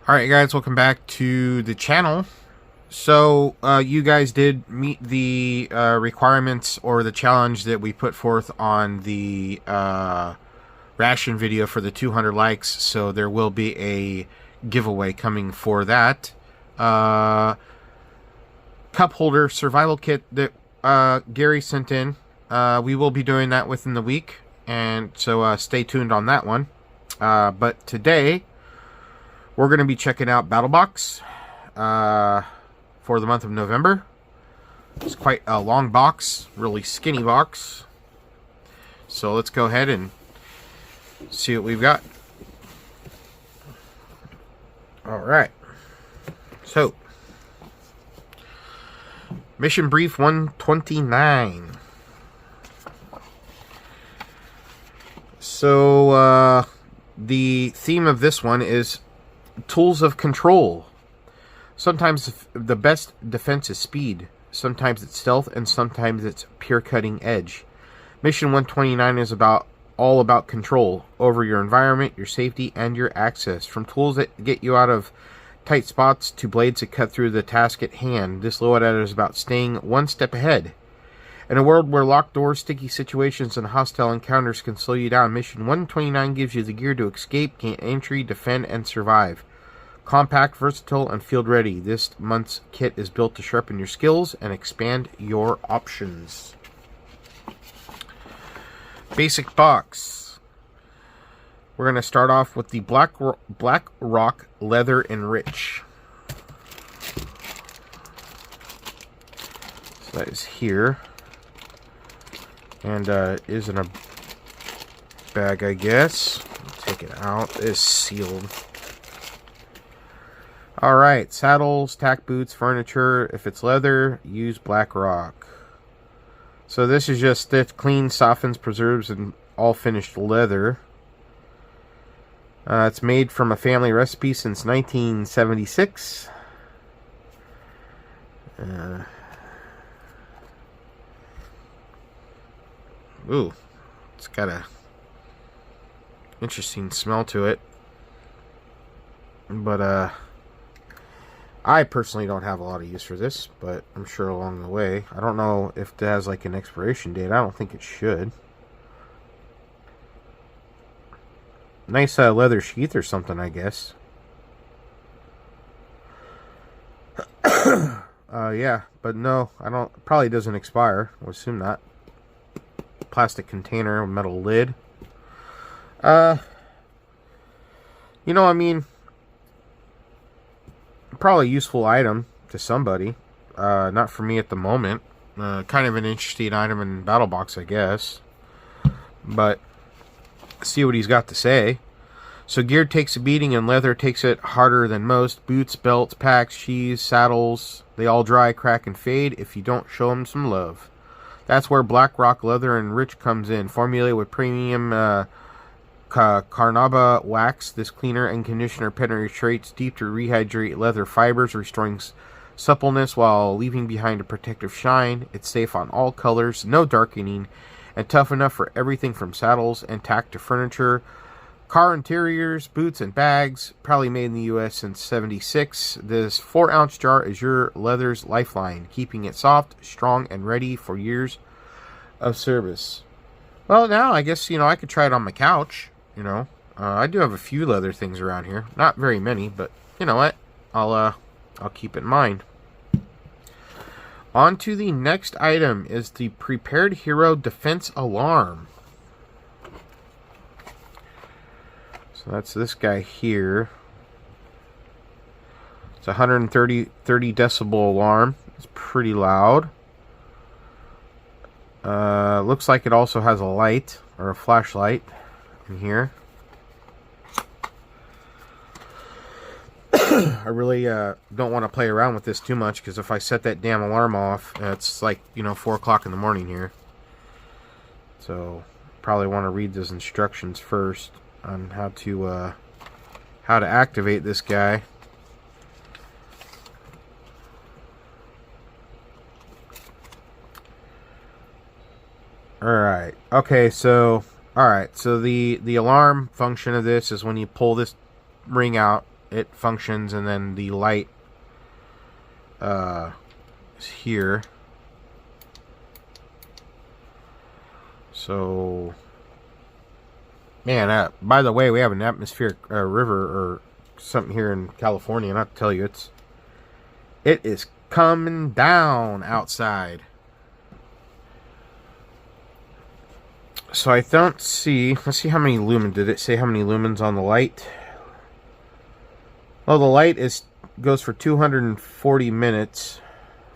Alright guys, welcome back to the channel. So, you guys did meet the requirements or the challenge that we put forth on the ration video for the 200 likes, so there will be a giveaway coming for that. Cup holder survival kit that Gary sent in. We will be doing that within the week, and so stay tuned on that one. But today we're going to be checking out BattleBox for the month of November. It's quite a long box, really skinny box. So let's go ahead and see what we've got. Alright. So, Mission Brief 129. So, the theme of this one is Tools of Control. Sometimes the best defense is speed. Sometimes it's stealth, and sometimes it's pure cutting edge. Mission 129 is all about control over your environment, your safety, and your access. From tools that get you out of tight spots to blades that cut through the task at hand, this loadout is about staying one step ahead. In a world where locked doors, sticky situations, and hostile encounters can slow you down, Mission 129 gives you the gear to escape, gain entry, defend, and survive. Compact, versatile, and field ready, this month's kit is built to sharpen your skills and expand your options. Basic box. We're going to start off with the Black Rock Leather Enrich. So that is here. And is in a bag, I guess. Take it out. It's sealed. Alright, saddles, tack boots, furniture. If it's leather, use Black Rock. So this is just stiff, clean, softens, preserves, and all finished leather. It's made from a family recipe since 1976. Ooh, it's got a interesting smell to it. But, I personally don't have a lot of use for this, but I'm sure along the way. I don't know if it has like an expiration date. I don't think it should. Nice leather sheath or something, I guess. Yeah, but no, I don't. Probably doesn't expire. I would assume not. Plastic container, metal lid. You know, I mean, probably a useful item to somebody. Not for me at the moment. Kind of an interesting item in BattleBox, I guess. But see what he's got to say. So gear takes a beating and leather takes it harder than most. Boots, belts, packs, sheaths, saddles, they all dry, crack, and fade if you don't show them some love. That's where Black Rock Leather Enrich comes in. Formulated with premium Carnauba wax, this cleaner and conditioner penetrates deep to rehydrate leather fibers, restoring suppleness while leaving behind a protective shine. It's safe on all colors, no darkening, and tough enough for everything from saddles and tack to furniture, car interiors, boots, and bags. Probably made in the U.S. since '76. This 4-ounce jar is your leather's lifeline, keeping it soft, strong, and ready for years of service. Well, now I guess, you know, I could try it on my couch. You know, I do have a few leather things around here. Not very many, but you know what? I'll keep it in mind. On to the next item is the Prepared Hero Defense Alarm. So that's this guy here. It's a 130 decibel alarm. It's pretty loud. Looks like it also has a light or a flashlight in here. I really don't want to play around with this too much, because if I set that damn alarm off, it's like, you know, 4 o'clock in the morning here. So probably want to read those instructions first on how to activate this guy. Alright, okay, so alright, so the alarm function of this is when you pull this ring out, it functions, and then the light is here. So, man, by the way, we have an atmospheric river or something here in California, and I have to tell you, it is coming down outside. So I don't see, let's see how many lumens, did it say how many lumens on the light? Well, the light goes for 240 minutes,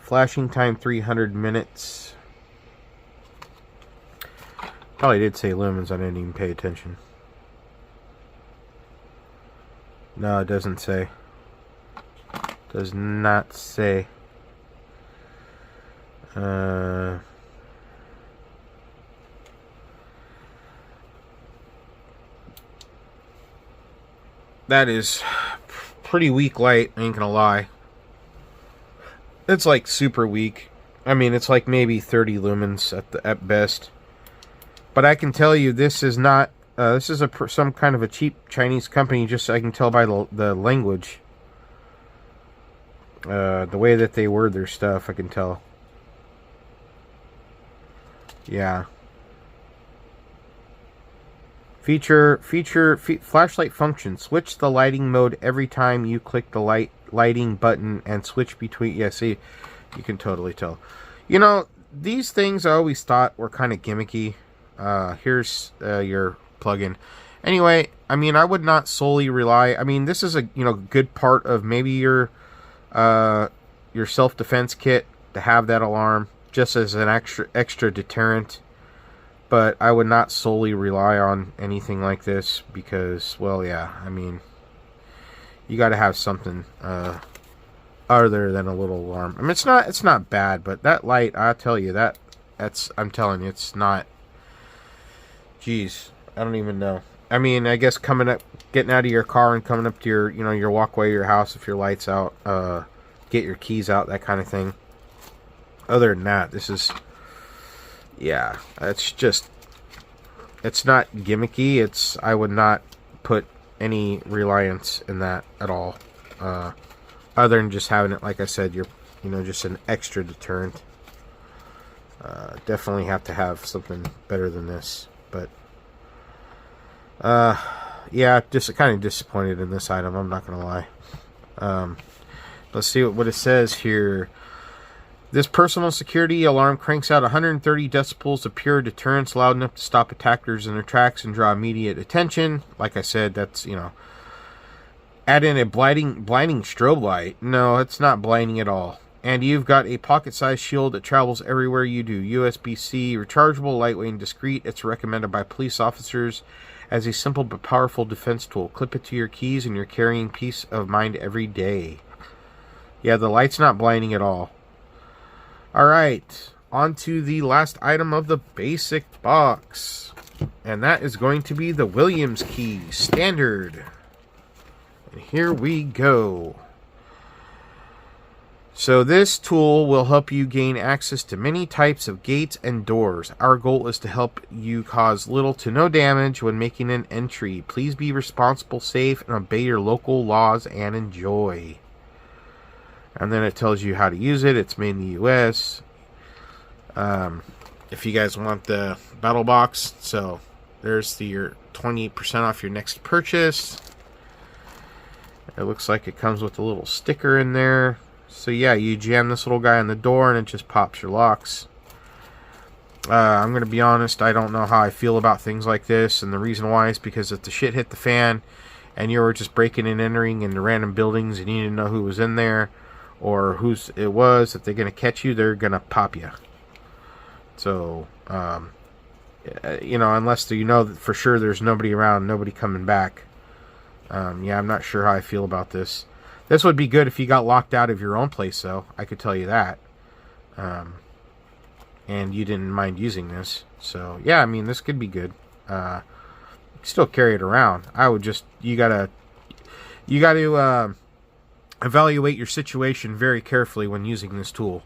flashing time 300 minutes. Probably did say lumens, I didn't even pay attention. No, it doesn't say. Does not say. That is pretty weak light, I ain't gonna lie. It's like super weak. I mean, it's like maybe 30 lumens at best. But I can tell you, this is not. This is some kind of a cheap Chinese company. Just so I can tell by the language, the way that they word their stuff. I can tell. Yeah. Flashlight function. Switch the lighting mode every time you click the lighting button and switch between. Yeah, see, you can totally tell. You know, these things I always thought were kind of gimmicky. Here's your plugin. Anyway, I mean, I would not solely rely. I mean, this is a good part of maybe your self-defense kit to have that alarm just as an extra deterrent. But I would not solely rely on anything like this because, well, yeah, I mean, you got to have something other than a little alarm. I mean, it's not bad, but that light, I tell you, I'm telling you, it's not. Jeez, I don't even know. I mean, I guess getting out of your car and coming up to your walkway of your house if your light's out, get your keys out, that kind of thing. Other than that, this is. Yeah, it's not gimmicky. I would not put any reliance in that at all. Other than just having it, like I said, just an extra deterrent. Definitely have to have something better than this. But, yeah, just kind of disappointed in this item, I'm not going to lie. Let's see what it says here. This personal security alarm cranks out 130 decibels of pure deterrence, loud enough to stop attackers in their tracks and draw immediate attention. Like I said, that's, add in a blinding strobe light. No, it's not blinding at all. And you've got a pocket-sized shield that travels everywhere you do. USB-C, rechargeable, lightweight, and discreet. It's recommended by police officers as a simple but powerful defense tool. Clip it to your keys and you're carrying peace of mind every day. Yeah, the light's not blinding at all. Alright, on to the last item of the basic box. And that is going to be the Williams key, standard. And here we go. So this tool will help you gain access to many types of gates and doors. Our goal is to help you cause little to no damage when making an entry. Please be responsible, safe, and obey your local laws and enjoy. And then it tells you how to use it. It's made in the US. If you guys want the battle box, so there's your 20% off your next purchase. It looks like it comes with a little sticker in there. So yeah, you jam this little guy on the door and it just pops your locks. I'm going to be honest, I don't know how I feel about things like this. And the reason why is because if the shit hit the fan and you were just breaking and entering into random buildings and you didn't know who was in there, or whose it was, if they're going to catch you, they're going to pop you. So, unless that for sure there's nobody around, nobody coming back. Yeah, I'm not sure how I feel about this. This would be good if you got locked out of your own place, though. I could tell you that. And you didn't mind using this. So, yeah, I mean, this could be good. Still carry it around. I would just, you got to, evaluate your situation very carefully when using this tool.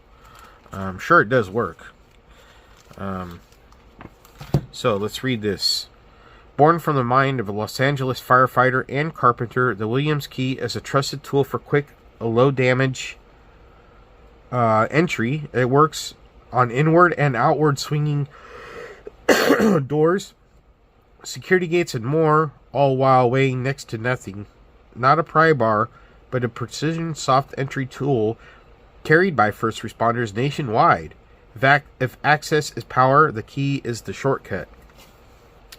Sure, it does work. So let's read this. Born from the mind of a Los Angeles firefighter and carpenter, the Williams key is a trusted tool for quick, low damage entry. It works on inward and outward swinging doors, security gates, and more, all while weighing next to nothing. Not a pry bar, but a precision soft entry tool carried by first responders nationwide. If access is power, the key is the shortcut.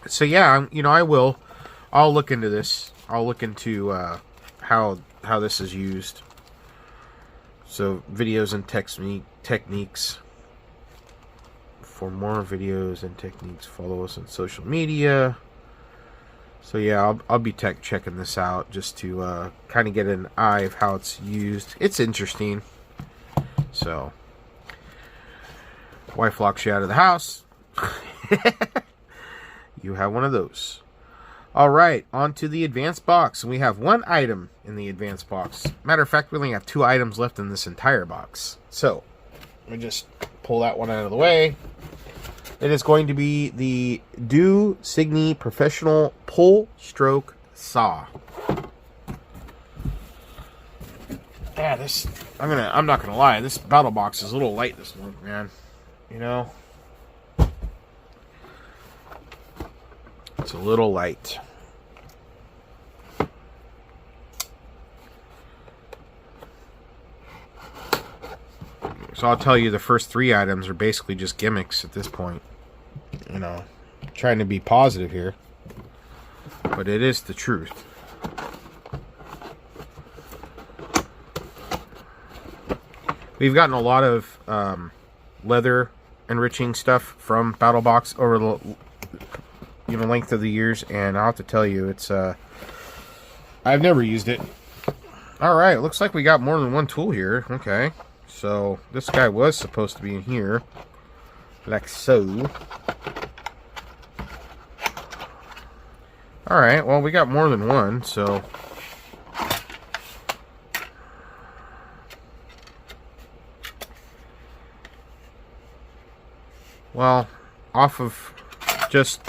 So yeah, I'll look into this. I'll look into how this is used. So videos and techniques. For more videos and techniques, follow us on social media. So yeah, I'll be checking this out just to kind of get an eye of how it's used. It's interesting. So, wife locks you out of the house. You have one of those. All right, on to the advanced box. And we have one item in the advanced box. Matter of fact, we only have 2 items left in this entire box. So, let me just pull that one out of the way. It is going to be the Do Signy Professional Pull Stroke Saw. Yeah, I'm not gonna lie, this battle box is a little light this month, man. You know? It's a little light. So I'll tell you, the first 3 items are basically just gimmicks at this point. You know, trying to be positive here. But it is the truth. We've gotten a lot of leather enriching stuff from BattleBox over the length of the years, and I'll have to tell you, it's I've never used it. All right, looks like we got more than one tool here. Okay, so this guy was supposed to be in here, like so. All right, well, we got more than one, so. Well, off of just,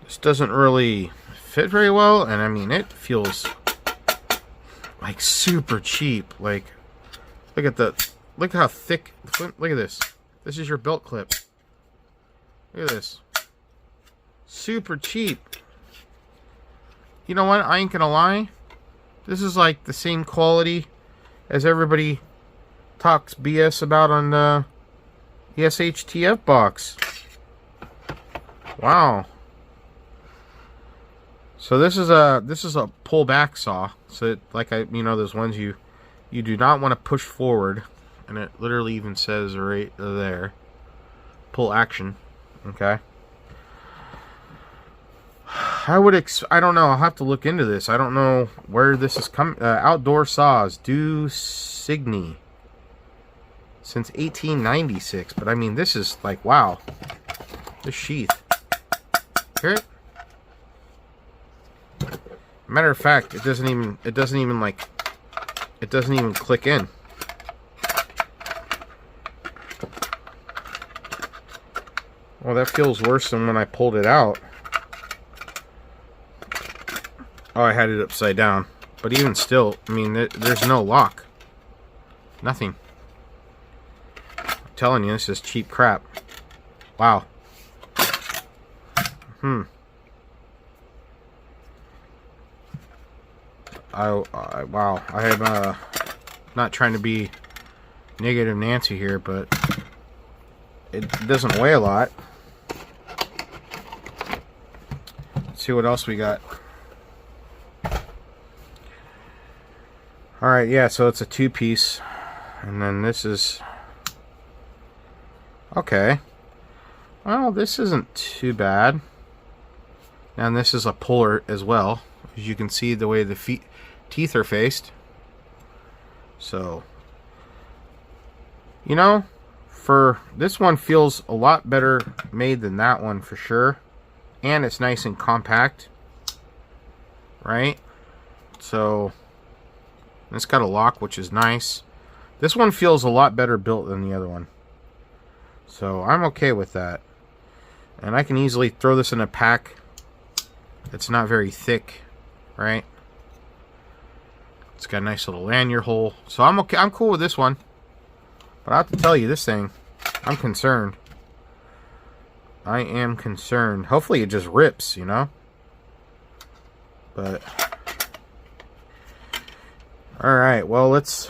this doesn't really fit very well, and I mean, it feels like super cheap. Like, look at how thick, look at this. This is your belt clip. Look at this. Super cheap. You know what? I ain't gonna lie. This is like the same quality as everybody talks BS about on the SHTF box. Wow. So this is a pull back saw. So those ones you do not want to push forward, and it literally even says right there, pull action. Okay. I don't know. I'll have to look into this. I don't know where this is coming. Outdoor saws, Do Signy. Since 1896, but I mean, this is like, wow, this sheath. Hear it? Matter of fact, it doesn't even click in. Well, that feels worse than when I pulled it out. Oh, I had it upside down. But even still, I mean, there's no lock. Nothing. Telling you, this is cheap crap. Wow. Wow. I am not trying to be negative Nancy here, but it doesn't weigh a lot. Let's see what else we got. Alright, yeah, so it's a 2-piece. And then this is... Okay. Well, this isn't too bad. And this is a puller as well. As you can see the way the teeth are faced. So, you know, for this one feels a lot better made than that one for sure. And it's nice and compact. Right? So, it's got a lock, which is nice. This one feels a lot better built than the other one. So I'm okay with that. And I can easily throw this in a pack that's not very thick, right? It's got a nice little lanyard hole. So I'm okay. I'm cool with this one. But I have to tell you, this thing, I'm concerned. I am concerned. Hopefully it just rips, you know? But alright, well, let's...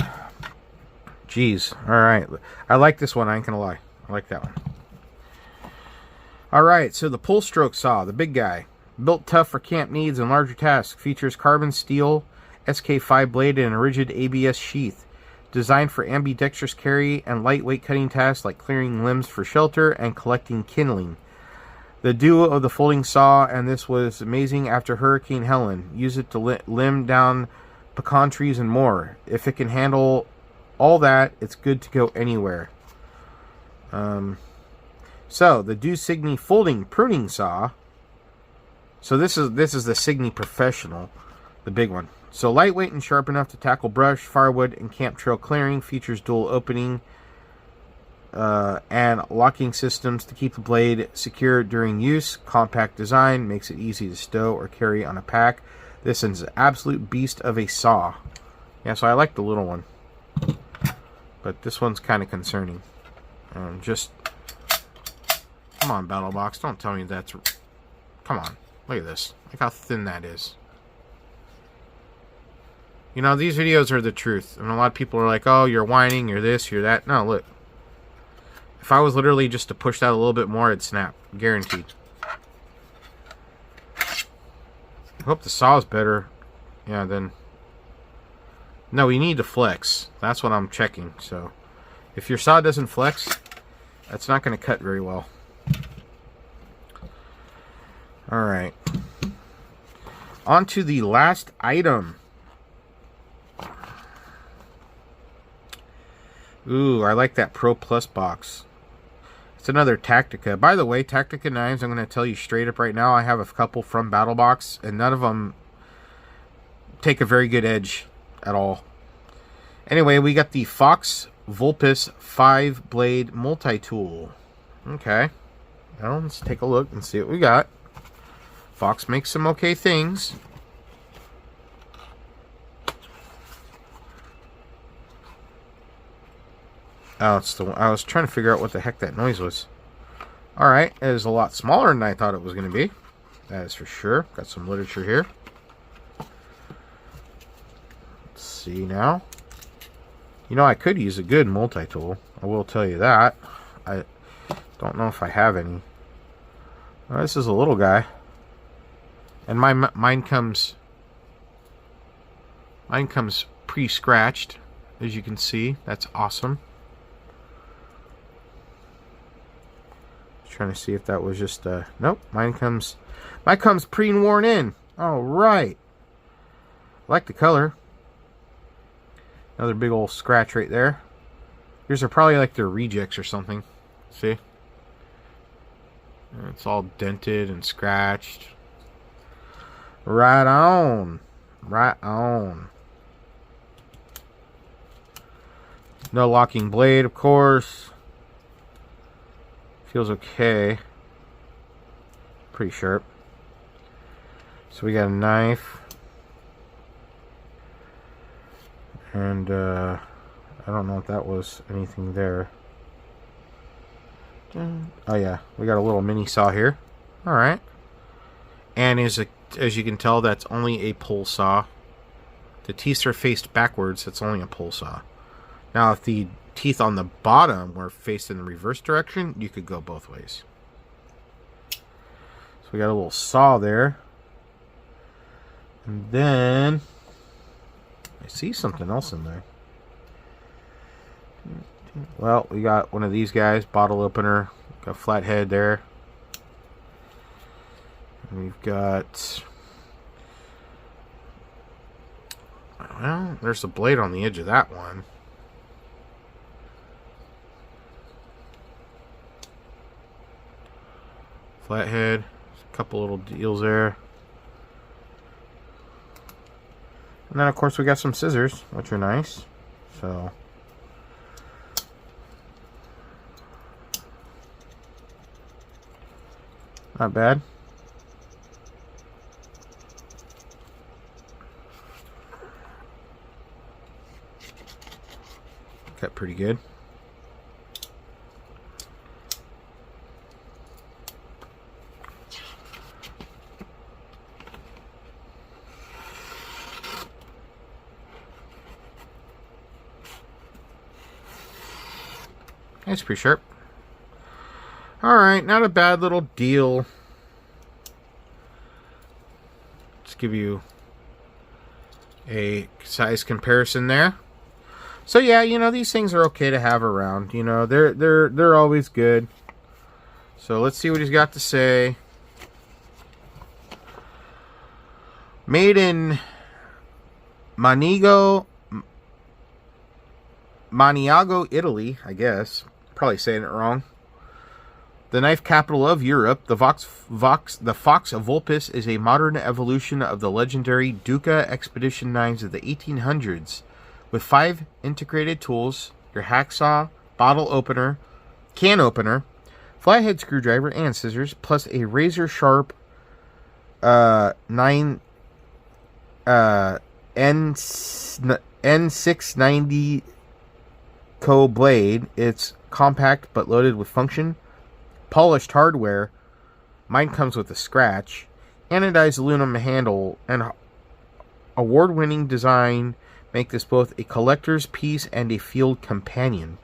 Jeez. Alright. I like this one, I ain't gonna lie. I like that one. Alright, so the pull stroke saw, the big guy. Built tough for camp needs and larger tasks. Features carbon steel, SK5 blade, and a rigid ABS sheath. Designed for ambidextrous carry and lightweight cutting tasks like clearing limbs for shelter and collecting kindling. The duo of the folding saw and this was amazing after Hurricane Helen. Use it to limb down pecan trees and more. If it can handle all that, it's good to go anywhere. So the Do Signy folding pruning saw. So this is the Signy Professional, the big one. So lightweight and sharp enough to tackle brush, firewood, and camp trail clearing. Features dual opening and locking systems to keep the blade secure during use. Compact design makes it easy to stow or carry on a pack. This is an absolute beast of a saw. Yeah, so I like the little one, but this one's kind of concerning. Just come on, BattleBox, don't tell me that's... Come on, look at this. Look how thin that is. You know, these videos are the truth. And a lot of people are like, oh, you're whining, you're this, you're that. No, look. If I was literally just to push that a little bit more, it'd snap. Guaranteed. I hope the saw is better. Yeah, then... No, we need to flex. That's what I'm checking. So, if your saw doesn't flex, that's not going to cut very well. Alright. On to the last item. Ooh, I like that Pro Plus box. It's another Tactica. By the way, Tactica knives, I'm going to tell you straight up right now, I have a couple from BattleBox, and none of them take a very good edge at all. Anyway, we got the Fox Vulpis 5-blade multi-tool. Okay. Well, let's take a look and see what we got. Fox makes some okay things. Oh, it's the one. I was trying to figure out what the heck that noise was. Alright, it is a lot smaller than I thought it was going to be. That is for sure. Got some literature here. Let's see now. You know, I could use a good multi-tool. I will tell you that. I don't know if I have any. Well, this is a little guy. And mine comes pre-scratched, as you can see. That's awesome. Trying to see if that was just nope, mine comes pre-worn in. All right. Like the color. Another big old scratch right there. These are probably like their rejects or something. See? It's all dented and scratched. Right on. Right on. No locking blade, of course. Feels okay. Pretty sharp. So we got a knife. And I don't know if that was anything there. Oh yeah, we got a little mini saw here. Alright. And as you can tell, that's only a pull saw. The teeth are faced backwards, that's only a pull saw. Now if the teeth on the bottom were faced in the reverse direction, you could go both ways. So we got a little saw there. And then I see something else in there. Well, we got one of these guys, bottle opener, got a flat head there. And we've got, well, there's a blade on the edge of that one. Flathead, a couple little deals there. And then of course we got some scissors, which are nice. So Not bad. Cut pretty good. That's pretty sharp. Alright, not a bad little deal. Let's give you a size comparison there. So yeah, you know, these things are okay to have around. You know, they're always good. So let's see what he's got to say. Made in Maniago, Italy, I guess. Probably saying it wrong. The knife capital of Europe, the Fox Vulpis is a modern evolution of the legendary Duca expedition knives of the 1800s, with 5 integrated tools: your hacksaw, bottle opener, can opener, flathead screwdriver, and scissors, plus a razor-sharp N690 Co blade. It's compact but loaded with function. Polished hardware. Mine comes with a scratch. Anodized aluminum handle and award-winning design make this both a collector's piece and a field companion.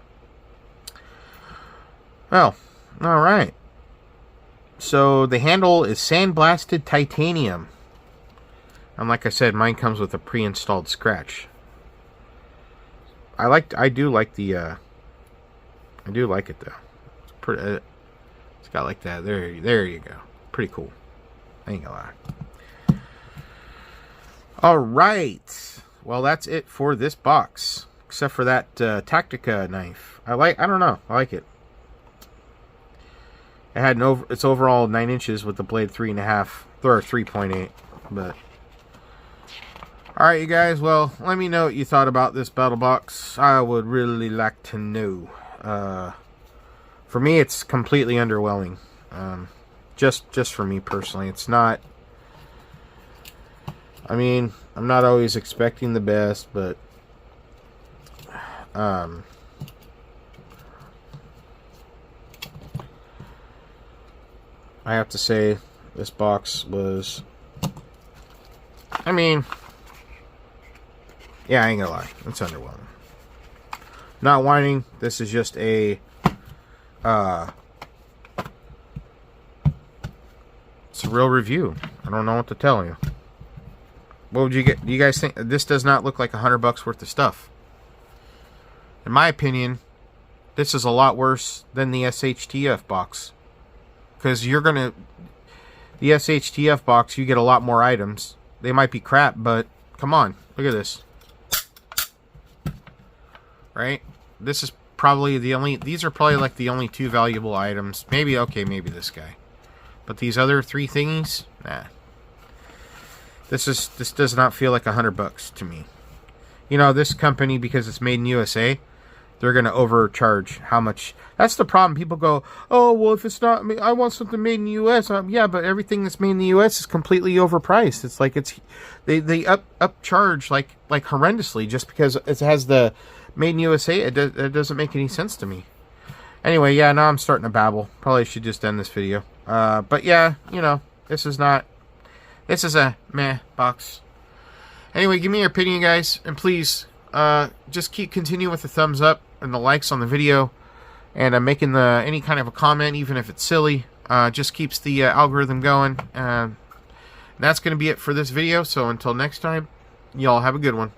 Well, alright. So the handle is sandblasted titanium. And like I said, mine comes with a pre-installed scratch. I do like it though. It's pretty. It's got like that. There you go. Pretty cool. I ain't gonna lie. All right. Well, that's it for this box, except for that Tactica knife. I don't know. I like it. It had it's overall 9 inches with the blade 3.5 or 3.8, but. Alright, you guys, well, let me know what you thought about this battle box. I would really like to know. For me, it's completely underwhelming. Just for me personally. It's not... I mean, I'm not always expecting the best, but... I have to say, this box was... I mean... Yeah, I ain't gonna lie. It's underwhelming. Not whining. This is just a... it's a real review. I don't know what to tell you. What would you get? Do you guys think... This does not look like $100 worth of stuff. In my opinion, this is a lot worse than the SHTF box. Because you're gonna... The SHTF box, you get a lot more items. They might be crap, but... Come on. Look at this. Right? This is probably the only... These are probably like the only 2 valuable items. Maybe, okay, maybe this guy. But these other 3 thingies? Nah. This does not feel like $100 to me. You know, this company, because it's made in USA, they're going to overcharge how much... That's the problem. People go, oh, well, if it's not... I want something made in the US. Yeah, but everything that's made in the US is completely overpriced. It's like it's... They upcharge like horrendously just because it has the... Made in USA, it doesn't make any sense to me. Anyway, yeah, now I'm starting to babble. Probably should just end this video. But yeah, you know, this is a meh box. Anyway, give me your opinion, guys. And please, just continue with the thumbs up and the likes on the video. And I'm making any kind of a comment, even if it's silly. Just keeps the algorithm going. That's going to be it for this video. So until next time, y'all have a good one.